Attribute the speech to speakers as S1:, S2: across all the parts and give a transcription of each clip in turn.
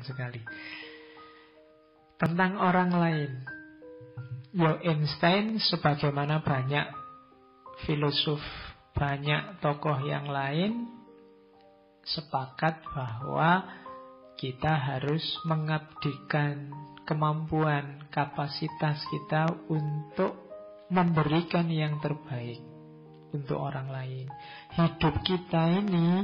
S1: sekali. Tentang orang lain, Einstein sebagaimana banyak filosof, banyak tokoh yang lain sepakat bahwa kita harus mengabdikan kemampuan, kapasitas kita untuk memberikan yang terbaik untuk orang lain. Hidup kita ini,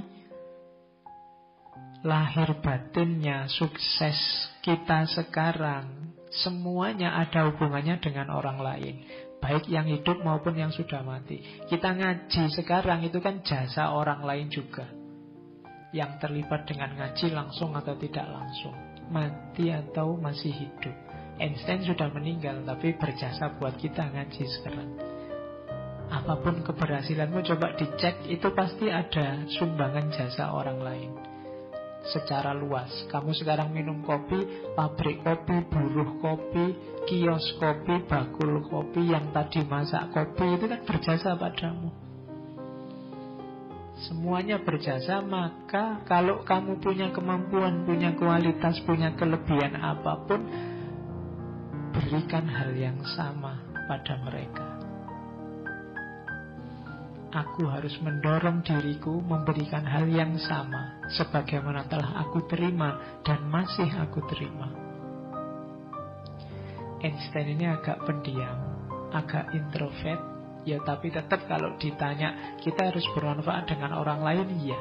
S1: lahir batinnya, sukses kita sekarang, semuanya ada hubungannya dengan orang lain, baik yang hidup maupun yang sudah mati. Kita ngaji sekarang itu kan jasa orang lain juga, yang terlibat dengan ngaji langsung atau tidak langsung, mati atau masih hidup. Einstein sudah meninggal, tapi berjasa buat kita ngaji sekarang. Apapun keberhasilanmu, coba dicek, itu pasti ada sumbangan jasa orang lain secara luas. Kamu sekarang minum kopi, pabrik kopi, buruh kopi, kios kopi, bakul kopi, yang tadi masak kopi, itu kan berjasa padamu. Semuanya berjasa. Maka kalau kamu punya kemampuan, punya kualitas, punya kelebihan apapun, berikan hal yang sama pada mereka. Aku harus mendorong diriku memberikan hal yang sama sebagaimana telah aku terima dan masih aku terima. Einstein ini agak pendiam, agak introvert, ya, tapi tetap kalau ditanya kita harus bermanfaat dengan orang lain, iya.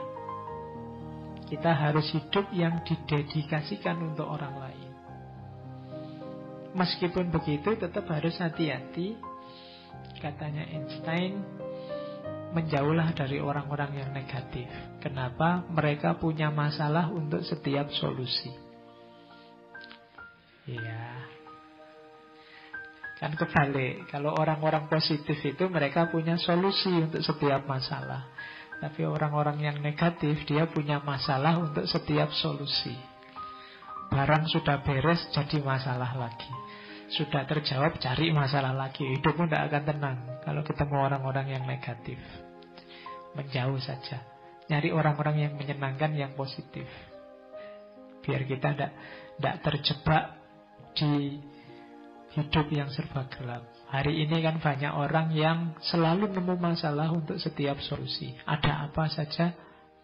S1: Kita harus hidup yang didedikasikan untuk orang lain. Meskipun begitu tetap harus hati-hati, katanya Einstein, menjauhlah dari orang-orang yang negatif. Kenapa? Mereka punya masalah untuk setiap solusi. Ya, kan kebalik. Kalau orang-orang positif itu mereka punya solusi untuk setiap masalah. Tapi orang-orang yang negatif, dia punya masalah untuk setiap solusi. Barang sudah beres, jadi masalah lagi. Sudah terjawab, cari masalah lagi. Hidupmu tidak akan tenang kalau ketemu orang-orang yang negatif. Menjauh saja. Nyari orang-orang yang menyenangkan, yang positif, biar kita tidak terjebak di hidup yang serba gelap. Hari ini kan banyak orang yang selalu nemu masalah untuk setiap solusi. Ada apa saja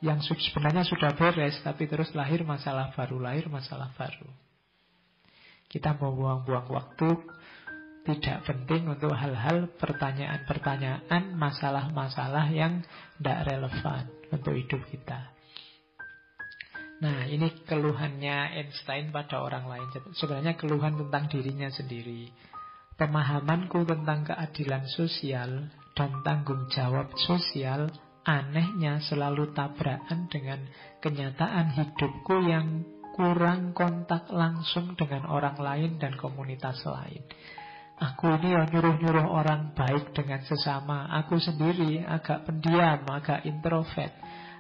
S1: yang sebenarnya sudah beres, tapi terus lahir masalah baru, lahir masalah baru. Kita mau buang-buang waktu tidak penting untuk hal-hal, pertanyaan-pertanyaan, masalah-masalah yang tidak relevan untuk hidup kita. Nah, ini keluhannya Einstein pada orang lain. Sebenarnya keluhan tentang dirinya sendiri. Pemahamanku tentang keadilan sosial dan tanggung jawab sosial anehnya selalu tabrakan dengan kenyataan hidupku yang kurang kontak langsung dengan orang lain dan komunitas lain. Aku ini nyuruh-nyuruh orang baik dengan sesama. Aku sendiri agak pendiam, agak introvert.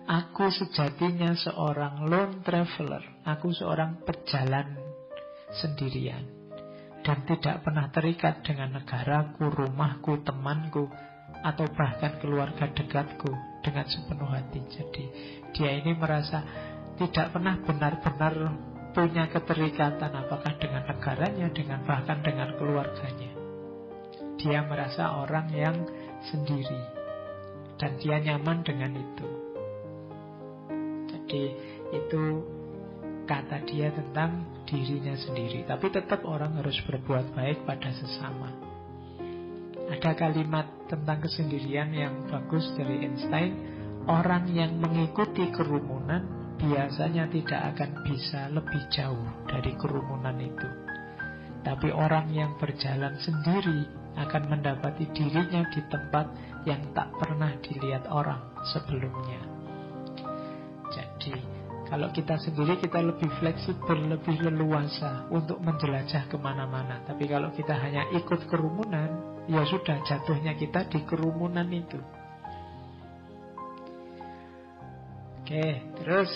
S1: Aku sejatinya seorang lone traveler. Aku seorang pejalan sendirian, dan tidak pernah terikat dengan negaraku, rumahku, temanku, atau bahkan keluarga dekatku dengan sepenuh hati. Jadi dia ini merasa tidak pernah benar-benar punya keterikatan, apakah dengan negaranya, dengan bahkan dengan keluarganya. Dia merasa orang yang sendiri, dan dia nyaman dengan itu. Jadi itu kata dia tentang dirinya sendiri. Tapi tetap orang harus berbuat baik pada sesama. Ada kalimat tentang kesendirian yang bagus dari Einstein. Orang yang mengikuti kerumunan biasanya tidak akan bisa lebih jauh dari kerumunan itu. Tapi orang yang berjalan sendiri akan mendapati dirinya di tempat yang tak pernah dilihat orang sebelumnya. Jadi, kalau kita sendiri, kita lebih fleksibel, lebih leluasa untuk menjelajah kemana-mana. Tapi kalau kita hanya ikut kerumunan, ya sudah, jatuhnya kita di kerumunan itu. Oke, terus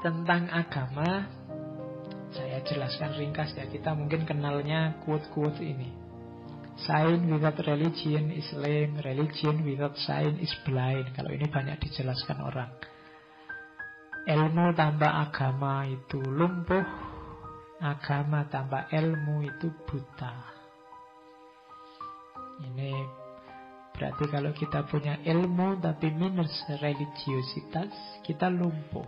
S1: tentang agama, saya jelaskan ringkas ya. Kita mungkin kenalnya quote-quote ini. Sign without religion is lame, religion without sign is blind. Kalau ini banyak dijelaskan orang. Ilmu tanpa agama itu lumpuh, agama tanpa ilmu itu buta. Ini berarti kalau kita punya ilmu tapi minus religiositas, kita lumpuh.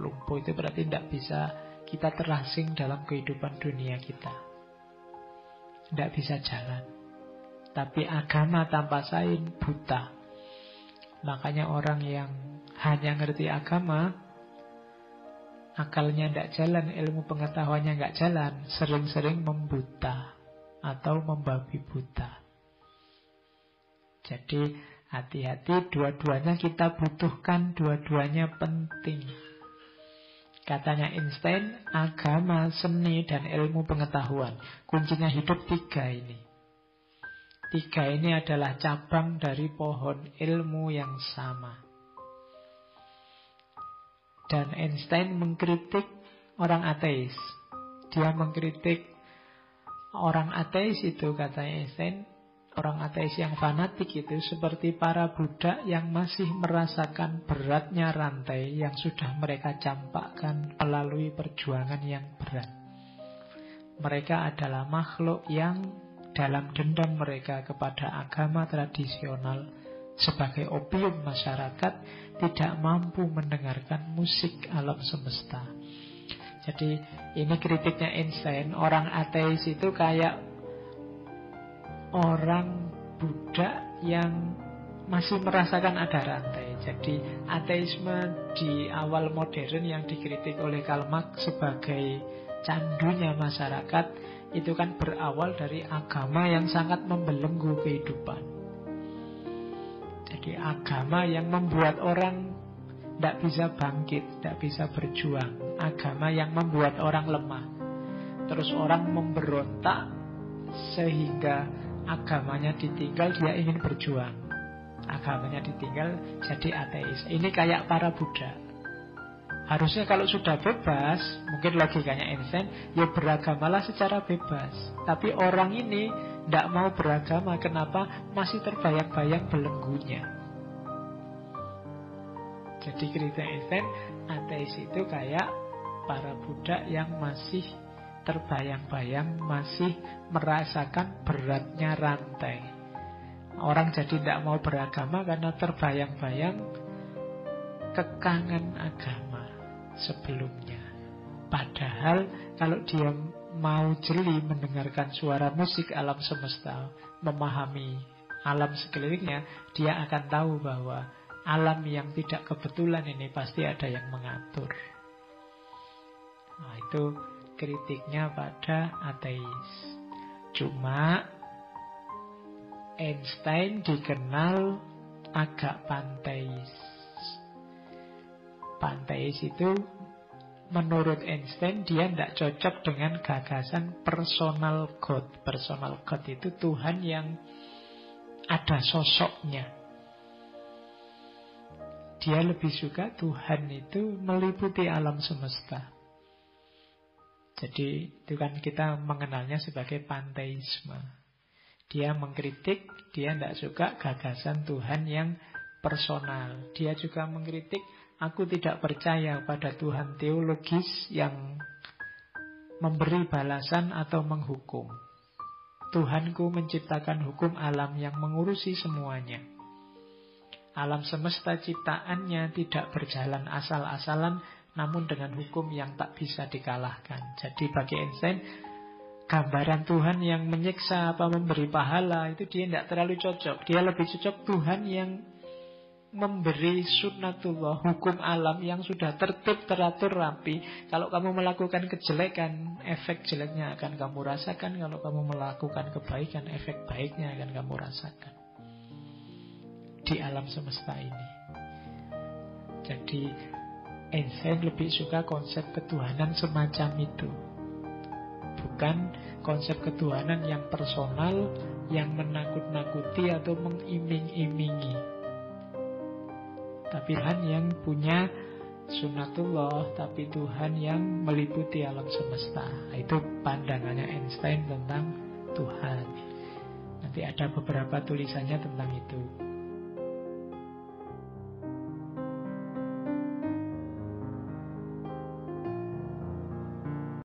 S1: Lumpuh itu berarti tidak bisa kita terasing dalam kehidupan dunia kita. Tidak bisa jalan. Tapi agama tanpa sains buta. Makanya orang yang hanya ngerti agama, akalnya tidak jalan, ilmu pengetahuannya nggak jalan, sering-sering membuta atau membabi buta. Jadi hati-hati, dua-duanya kita butuhkan, dua-duanya penting. Katanya Einstein, agama, seni, dan ilmu pengetahuan. Kuncinya hidup tiga ini. Tiga ini adalah cabang dari pohon ilmu yang sama. Dan Einstein mengkritik orang ateis. Dia mengkritik orang ateis itu, katanya Einstein, orang ateis yang fanatik itu seperti para budak yang masih merasakan beratnya rantai yang sudah mereka campakkan melalui perjuangan yang berat. Mereka adalah makhluk yang dalam dendam mereka kepada agama tradisional sebagai opium masyarakat tidak mampu mendengarkan musik alam semesta. Jadi ini kritiknya Einstein. Orang ateis itu kayak orang budak yang masih merasakan ada rantai. Jadi ateisme di awal modern yang dikritik oleh Karl Marx sebagai candunya masyarakat itu kan berawal dari agama yang sangat membelenggu kehidupan. Jadi agama yang membuat orang tidak bisa bangkit, tidak bisa berjuang. Agama yang membuat orang lemah. Terus orang memberontak sehingga agamanya ditinggal, dia ingin berjuang. Agamanya ditinggal, jadi ateis. Ini kayak para budak. Harusnya kalau sudah bebas, mungkin logikanya Einstein, ya beragamalah secara bebas. Tapi orang ini tidak mau beragama. Kenapa? Masih terbayang-bayang belenggunya. Jadi kritik Einstein, ateis itu kayak para budak yang masih terbayang-bayang, masih merasakan beratnya rantai. Orang jadi tidak mau beragama karena terbayang-bayang kekangan agama sebelumnya. Padahal kalau dia mau jeli mendengarkan suara musik alam semesta, memahami alam sekelilingnya, dia akan tahu bahwa alam yang tidak kebetulan ini pasti ada yang mengatur. Nah, itu kritiknya pada ateis. Cuma Einstein dikenal agak panteis. Panteis itu menurut Einstein dia tidak cocok dengan gagasan personal God. Personal God itu Tuhan yang ada sosoknya. Dia lebih suka Tuhan itu meliputi alam semesta. Jadi itu kan kita mengenalnya sebagai panteisme. Dia mengkritik, dia tidak suka gagasan Tuhan yang personal. Dia juga mengkritik, aku tidak percaya pada Tuhan teologis yang memberi balasan atau menghukum. Tuhanku menciptakan hukum alam yang mengurusi semuanya. Alam semesta ciptaannya tidak berjalan asal-asalan, namun dengan hukum yang tak bisa dikalahkan. Jadi bagi Einstein, gambaran Tuhan yang menyiksa apa memberi pahala itu dia tidak terlalu cocok. Dia lebih cocok Tuhan yang memberi sunnatullah, hukum alam yang sudah tertib, teratur, rapi. Kalau kamu melakukan kejelekan, efek jeleknya akan kamu rasakan. Kalau kamu melakukan kebaikan, efek baiknya akan kamu rasakan di alam semesta ini. Jadi Einstein lebih suka konsep ketuhanan semacam itu, bukan konsep ketuhanan yang personal, yang menakut-nakuti atau mengiming-imingi. Tapi Tuhan yang punya sunnatullah, tapi Tuhan yang meliputi alam semesta. Itu pandangannya Einstein tentang Tuhan. Nanti ada beberapa tulisannya tentang itu.